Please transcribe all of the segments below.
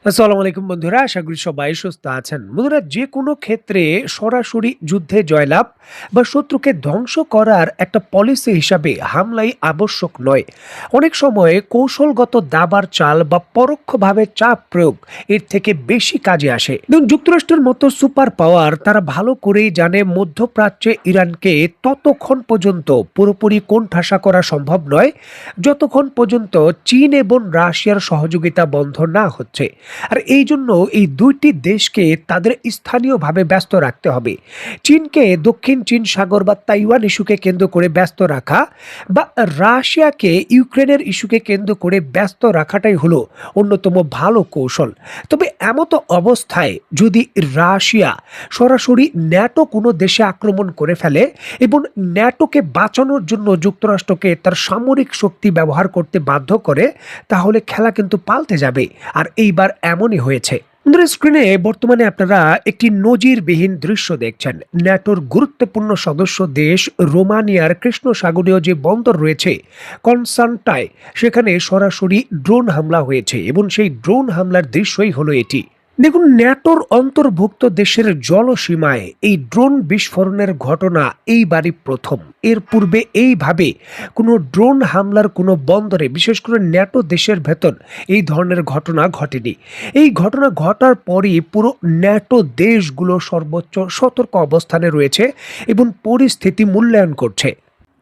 আসসালামু আলাইকুম বন্ধুরা, আশা করি সবাই সুস্থ আছেন। বন্ধুরা, যে কোনো ক্ষেত্রে সরাসরি যুদ্ধে জয়লাভ বা শত্রুকে ধ্বংস করার একটা পলিসি হিসাবে হামলাই আবশ্যক নয়। অনেক সময় কৌশলগত দাবার চাল বা পরোক্ষভাবে চাপ প্রয়োগ এর থেকে বেশি কাজে আসে। দেখুন, যুক্তরাষ্ট্রের মতো সুপার পাওয়ার তারা ভালো করেই জানে মধ্যপ্রাচ্যে ইরানকে ততক্ষণ পর্যন্ত পুরোপুরি কোণঠাসা করা সম্ভব নয় যতক্ষণ পর্যন্ত চীন এবং রাশিয়ার সহযোগিতা বন্ধ না হচ্ছে। আর এই জন্য এই দুইটি দেশকে তাদের স্থানীয়ভাবে ব্যস্ত রাখতে হবে। চীনকে দক্ষিণ চীন সাগর বা তাইওয়ান ইস্যুকে কেন্দ্র করে ব্যস্ত রাখা বা রাশিয়াকে ইউক্রেনের ইস্যুকে কেন্দ্র করে ব্যস্ত রাখাটাই হলো অন্যতম ভালো কৌশল। তবে এমতো অবস্থায় যদি রাশিয়া সরাসরি ন্যাটো কোনো দেশে আক্রমণ করে ফেলে এবং ন্যাটোকে বাঁচানোর জন্য যুক্তরাষ্ট্রকে তার সামরিক শক্তি ব্যবহার করতে বাধ্য করে, তাহলে খেলা কিন্তু পাল্টে যাবে। আর এইবার এমনই হয়েছে। বন্ধুরা, স্ক্রিনে বর্তমানে আপনারা একটি নজিরবিহীন দৃশ্য দেখছেন। ন্যাটোর গুরুত্বপূর্ণ সদস্য দেশ রোমানিয়ার কৃষ্ণ সাগরীয় যে বন্দর রয়েছে কনস্টান্টায়, সেখানে সরাসরি ড্রোন হামলা হয়েছে এবং সেই ড্রোন হামলার দৃশ্যই হলো এটি। দেখুন, ন্যাটোর অন্তর্ভুক্ত দেশের জলসীমায় এই ড্রোন বিস্ফোরণের ঘটনা এইবারই প্রথম। এর পূর্বে এইভাবে কোনো ড্রোন হামলার কোনো বন্দরে, বিশেষ করে ন্যাটো দেশের ভেতর, এই ধরনের ঘটনা ঘটেনি। এই ঘটনা ঘটার পরই পুরো ন্যাটো দেশগুলো সর্বোচ্চ সতর্ক অবস্থানে রয়েছে এবং পরিস্থিতি মূল্যায়ন করছে।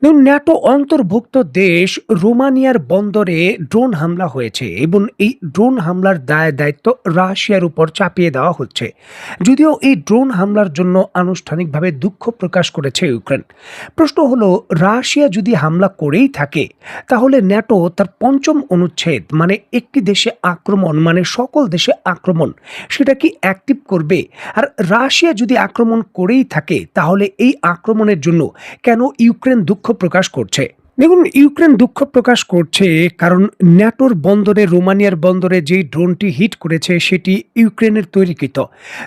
দেখুন, ন্যাটো অন্তর্ভুক্ত দেশ রোমানিয়ার বন্দরে ড্রোন হামলা হয়েছে এবং এই ড্রোন হামলার দায়িত্ব রাশিয়ার উপর চাপিয়ে দেওয়া হচ্ছে। যদিও এই ড্রোন হামলার জন্য আনুষ্ঠানিকভাবে দুঃখ প্রকাশ করেছে ইউক্রেন। প্রশ্ন হলো, রাশিয়া যদি হামলা করেই থাকে, তাহলে ন্যাটো তার পঞ্চম অনুচ্ছেদ মানে একটি দেশে আক্রমণ মানে সকল দেশে আক্রমণ, সেটা কি অ্যাক্টিভ করবে? আর রাশিয়া যদি আক্রমণ করেই থাকে, তাহলে এই আক্রমণের জন্য কেন ইউক্রেন দুঃখ প্রকাশ করছে? দেখুন, ইউক্রেন দুঃখ প্রকাশ করছে কারণ ন্যাটোর বন্দরে, রোমানিয়ার বন্দরে যেই ড্রোনটি হিট করেছে সেটি ইউক্রেনের তৈরিকৃত।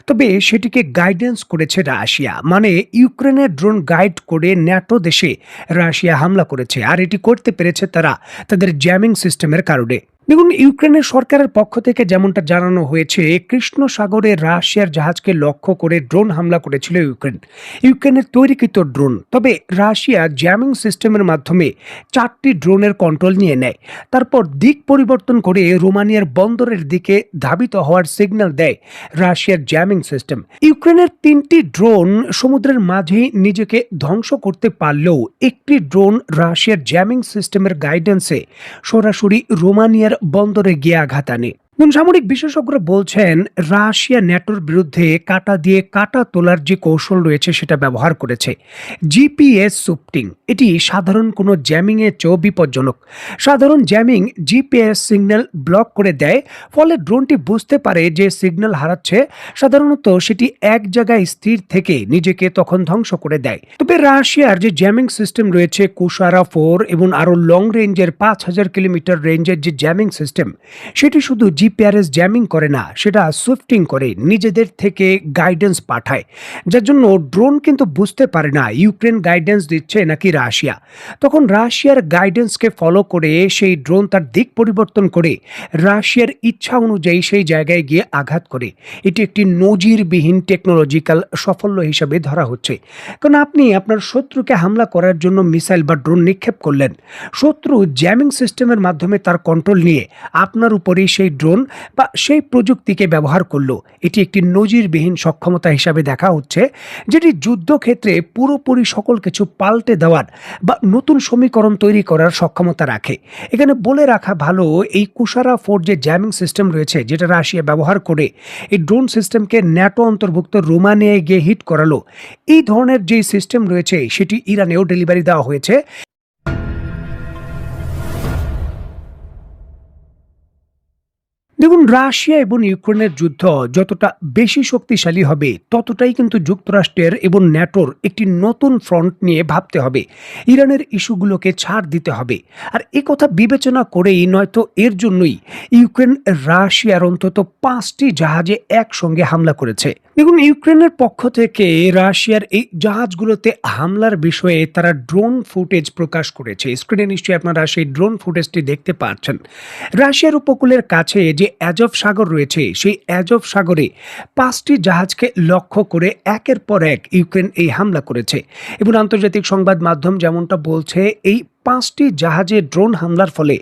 তবে সেটিকে গাইডেন্স করেছে রাশিয়া, মানে ইউক্রেনের ড্রোন গাইড করে ন্যাটো দেশে রাশিয়া হামলা করেছে। আর এটি করতে পেরেছে তারা তাদের জ্যামিং সিস্টেমের কারণে। দেখুন, ইউক্রেনের সরকারের পক্ষ থেকে যেমনটা জানানো হয়েছে, কৃষ্ণ সাগরে রাশিয়ার জাহাজকে লক্ষ্য করে ড্রোন হামলা করেছিল ইউক্রেনের তৈরিকৃত ড্রোন। তবে রাশিয়া জ্যামিং সিস্টেমের মাধ্যমে 4টি ড্রোনের কন্ট্রোল নিয়ে নেয়। তারপর দিক পরিবর্তন করে রোমানিয়ার বন্দরের দিকে ধাবিত হওয়ার সিগন্যাল দেয় রাশিয়ার জ্যামিং সিস্টেম। ইউক্রেনের 3টি ড্রোন সমুদ্রের মাঝেই নিজেকে ধ্বংস করতে পারলেও একটি ড্রোন রাশিয়ার জ্যামিং সিস্টেমের গাইডেন্সে সরাসরি রোমানিয়ার বন্দরে গিয়ে আঘাত আনে। সামরিক বিশেষজ্ঞরা বলছেন, রাশিয়া ন্যাটোর বিরুদ্ধে কাঁটা দিয়ে কাঁটা তোলার যে কৌশল রয়েছে সেটা ব্যবহার করেছে। জিপিএস সুপ্টিং, এটি সাধারণ কোনো জ্যামিং এর চেয়েও বিপজ্জনক। সাধারণ জ্যামিং জিপিএস সিগন্যাল ব্লক করে দেয়, ফলে ড্রোনটি বুঝতে পারে যে সিগন্যাল হারাচ্ছে। সাধারণত সেটি এক জায়গায় স্থির থেকে নিজেকে তখন ধ্বংস করে দেয়। তবে রাশিয়ার যে জ্যামিং সিস্টেম রয়েছে কুশারা 4 এবং আরো লং রেঞ্জের 5000 কিলোমিটার রেঞ্জের যে জ্যামিং সিস্টেম, সেটি শুধু জিপিআরএস জ্যামিং করে না, সেটা সুইফটিং করে, নিজেদের থেকে গাইডেন্স পাঠায়। যার জন্য ড্রোন কিন্তু বুঝতে পারে না ইউক্রেন গাইডেন্স দিচ্ছে নাকি রাশিয়া। তখন রাশিয়ার গাইডেন্সকে ফলো করে সেই ড্রোন তার দিক পরিবর্তন করে রাশিয়ার ইচ্ছা অনুযায়ী সেই জায়গায় গিয়ে আঘাত করে। এটি একটি নজিরবিহীন টেকনোলজিক্যাল সাফল্য হিসাবে ধরা হচ্ছে। কারণ আপনি আপনার শত্রুকে হামলা করার জন্য মিসাইল বা ড্রোন নিক্ষেপ করলেন, শত্রু জ্যামিং সিস্টেমের মাধ্যমে তার কন্ট্রোল নিয়ে আপনার উপরেই সেই ড্রোন বা সেই প্রযুক্তিকে ব্যবহার করলো। এটি একটি নজিরবিহীন সক্ষমতা হিসাবে দেখা হচ্ছে, যেটি যুদ্ধক্ষেত্রে পুরোপুরি সকল কিছু পাল্টে দেওয়ার বা নতুন সমীকরণ তৈরি করার সক্ষমতা রাখে। এখানে বলে রাখা ভালো, এই কুশারা 4 যে জ্যামিং সিস্টেম রয়েছে, যেটা রাশিয়া ব্যবহার করে এই ড্রোন সিস্টেমকে ন্যাটো অন্তর্ভুক্ত রোমানিয়ায় গিয়ে হিট করালো, এই ধরনের যে সিস্টেম রয়েছে সেটি ইরানেও ডেলিভারি দেওয়া হয়েছে। দেখুন, রাশিয়া এবং ইউক্রেনের যুদ্ধ যতটা বেশি শক্তিশালী হবে, ততটাই কিন্তু যুক্তরাষ্ট্রের এবং ন্যাটোর একটি নতুন ফ্রন্ট নিয়ে ভাবতে হবে। ইরানের ইস্যুগুলোকে ছাড় দিতে হবে। আর কথা বিবেচনা করেই, নয়তো এর জন্যই ইউক্রেন রাশিয়ার অন্তত 5টি জাহাজে একসঙ্গে হামলা করেছে। দেখুন, ইউক্রেনের পক্ষ থেকে রাশিয়ার এই জাহাজগুলোতে হামলার বিষয়ে তারা ড্রোন ফুটেজ প্রকাশ করেছে। স্ক্রিনে নিশ্চয়ই আপনারা সেই ড্রোন ফুটেজটি দেখতে পাচ্ছেন। রাশিয়ার উপকূলের কাছে যে যে অ্যাজভ সাগর রয়েছে সেই অ্যাজভ সাগরে 5টি জাহাজকে লক্ষ্য করে একের পর এক ইউক্রেন এই হামলা করেছে এবং আন্তর্জাতিক সংবাদ মাধ্যম যেমনটা বলছে এই 5টি জাহাজে ড্রোন হামলার ফলে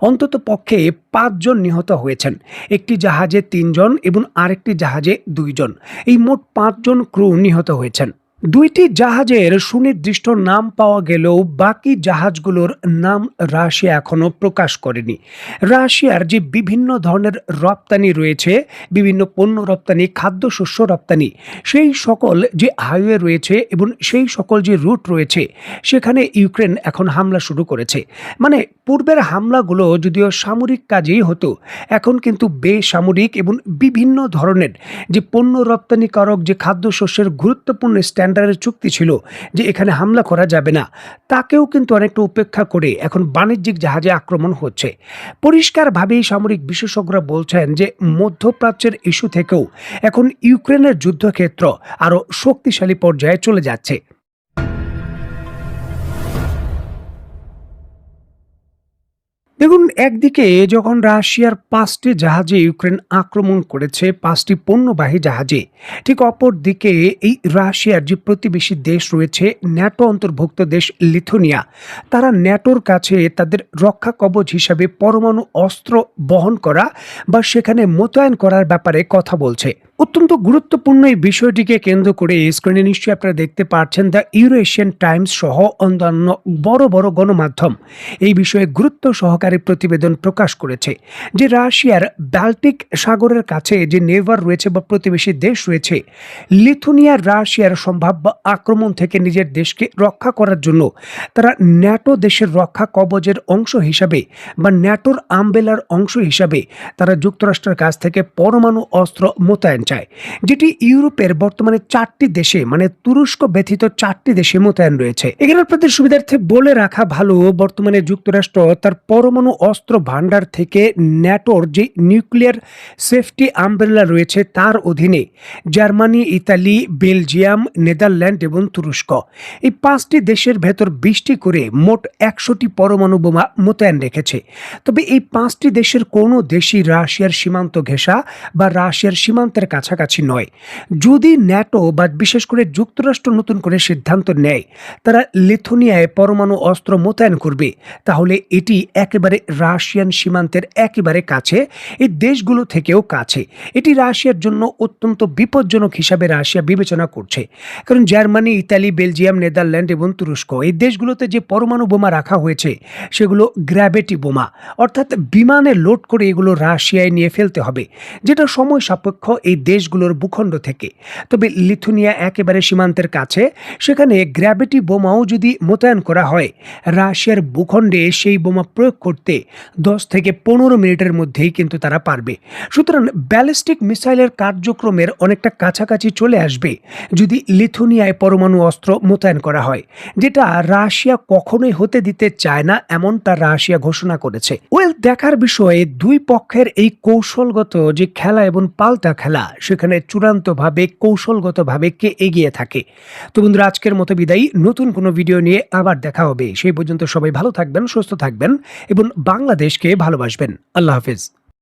অন্তত পক্ষে 5 জন নিহত হয়েছেন। একটি জাহাজে 3 জন এবং আরেকটি জাহাজে 2 জন, এই মোট 5 জন ক্রু নিহত হয়েছেন। 2টি জাহাজের সুনির্দিষ্ট নাম পাওয়া গেলেও বাকি জাহাজগুলোর নাম রাশিয়া এখনো প্রকাশ করেনি। রাশিয়ার যে বিভিন্ন ধরনের রপ্তানি রয়েছে, বিভিন্ন পণ্য রপ্তানি, খাদ্যশস্য রপ্তানি, সেই সকল যে হাইওয়ে রয়েছে এবং সেই সকল যে রুট রয়েছে সেখানে ইউক্রেন এখন হামলা শুরু করেছে। মানে পূর্বের হামলাগুলো যদিও সামরিক কাজেই হতো, এখন কিন্তু বেসামরিক এবং বিভিন্ন ধরনের যে পণ্য রপ্তানিকারক যে খাদ্যশস্যের গুরুত্বপূর্ণ স্ট্যান্ডার্ডের চুক্তি ছিল যে এখানে হামলা করা যাবে না, তাকেও কিন্তু অনেকটা উপেক্ষা করে এখন বাণিজ্যিক জাহাজে আক্রমণ হচ্ছে। পরিষ্কারভাবেই সামরিক বিশেষজ্ঞরা বলছেন যে মধ্যপ্রাচ্যের ইস্যু থেকেও এখন ইউক্রেনের যুদ্ধক্ষেত্র আরও শক্তিশালী পর্যায়ে চলে যাচ্ছে। দেখুন, একদিকে যখন রাশিয়ার 5টি জাহাজে ইউক্রেন আক্রমণ করেছে, 5টি পণ্যবাহী জাহাজে, ঠিক অপর দিকে এই রাশিয়ার যে প্রতিবেশী দেশ রয়েছে ন্যাটো অন্তর্ভুক্ত দেশ লিথুনিয়া, তারা ন্যাটোর কাছে তাদের রক্ষা কবচ হিসাবে পরমাণু অস্ত্র বহন করা বা সেখানে মোতায়েন করার ব্যাপারে কথা বলছে। অত্যন্ত গুরুত্বপূর্ণ এই বিষয়টিকে কেন্দ্র করে স্ক্রিনে নিশ্চয়ই আপনারা দেখতে পাচ্ছেন দ্য ইউরেশিয়ান টাইমস সহ অন্যান্য বড় বড় গণমাধ্যম এই বিষয়ে গুরুত্ব সহকারে প্রতিবেদন প্রকাশ করেছে যে রাশিয়ার বাল্টিক সাগরের কাছে যে নেভার রয়েছে বা প্রতিবেশী দেশ রয়েছে, লিথুনিয়া রাশিয়ার সম্ভাব্য আক্রমণ থেকে নিজের দেশকে রক্ষা করার জন্য তারা ন্যাটো দেশের রক্ষা কবচের অংশ হিসাবে বা ন্যাটোর আমবেলার অংশ হিসাবে তারা যুক্তরাষ্ট্রের কাছ থেকে পরমাণু অস্ত্র মোতায়েন চায়, যেটি ইউরোপের বর্তমানে 4টি দেশে মানে তুরস্ক ব্যতীত 4টি দেশে মোতায়েন রয়েছে। এখানে আপনাদের সুবিধার্থে বলে রাখা ভালো, বর্তমানে যুক্তরাষ্ট্র তার পরমাণু অস্ত্র ভান্ডার থেকে ন্যাটোর যে নিউক্লিয়ার সেফটি আমব্রেলা রয়েছে তার অধীনে জার্মানি, ইতালি, বেলজিয়াম, নেদারল্যান্ড এবং তুরস্ক, এই 5টি দেশের ভেতর 20টি করে মোট 100টি পরমাণু বোমা মোতায়েন রেখেছে। তবে এই 5টি দেশের কোনো দেশই রাশিয়ার সীমান্ত ঘেঁষা বা রাশিয়ার সীমান্তের কাছাকাছি নয়। যদি ন্যাটো বা বিশেষ করে যুক্তরাষ্ট্র নতুন করে সিদ্ধান্ত নেয় তারা লিথুনিয়ায় পরমাণু অস্ত্র মোতায়েন করবে, তাহলে এটি একেবারে রাশিয়ান সীমান্তের একেবারে কাছে, এই দেশগুলো থেকেও কাছে। এটি রাশিয়ার জন্য অত্যন্ত বিপজ্জনক হিসাবে রাশিয়া বিবেচনা করছে, কারণ জার্মানি, ইতালি, বেলজিয়াম, নেদারল্যান্ড এবং তুরস্ক এই দেশগুলোতে যে পরমাণু বোমা রাখা হয়েছে সেগুলো গ্র্যাভিটি বোমা, অর্থাৎ বিমানে লোড করে এগুলো রাশিয়ায় নিয়ে ফেলতে হবে, যেটা সময় সাপেক্ষ এই দেশগুলোর ভূখণ্ড থেকে। তবে লিথুনিয়া একেবারে সীমান্তের কাছে, সেখানে গ্র্যাভিটি বোমাও যদি মোতায়েন করা হয় রাশিয়ার ভূখণ্ডে সেই বোমা প্রয়োগ করতে 10 থেকে 15 মিনিটের মধ্যেই কিন্তু তারা পারবে। সুতরাং ব্যালিস্টিক মিসাইলের কার্যক্রমের অনেকটা কাছাকাছি চলে আসবে যদি লিথুনিয়ায় পরমাণু অস্ত্র মোতায়েন করা হয়, যেটা রাশিয়া কখনোই হতে দিতে চায় না, এমনটা রাশিয়া ঘোষণা করেছে। দেখার বিষয়ে দুই পক্ষের এই কৌশলগত যে খেলা এবং পাল্টা খেলা, সেখানে চূড়ান্তভাবে কৌশলগতভাবে কে এগিয়ে থাকে। তো বন্ধুরা, আজকের মতো বিদায়ী, নতুন কোনো ভিডিও নিয়ে আবার দেখা হবে। সেই পর্যন্ত সবাই ভালো থাকবেন, সুস্থ থাকবেন এবং বাংলাদেশকে ভালোবাসবেন। আল্লাহ হাফেজ।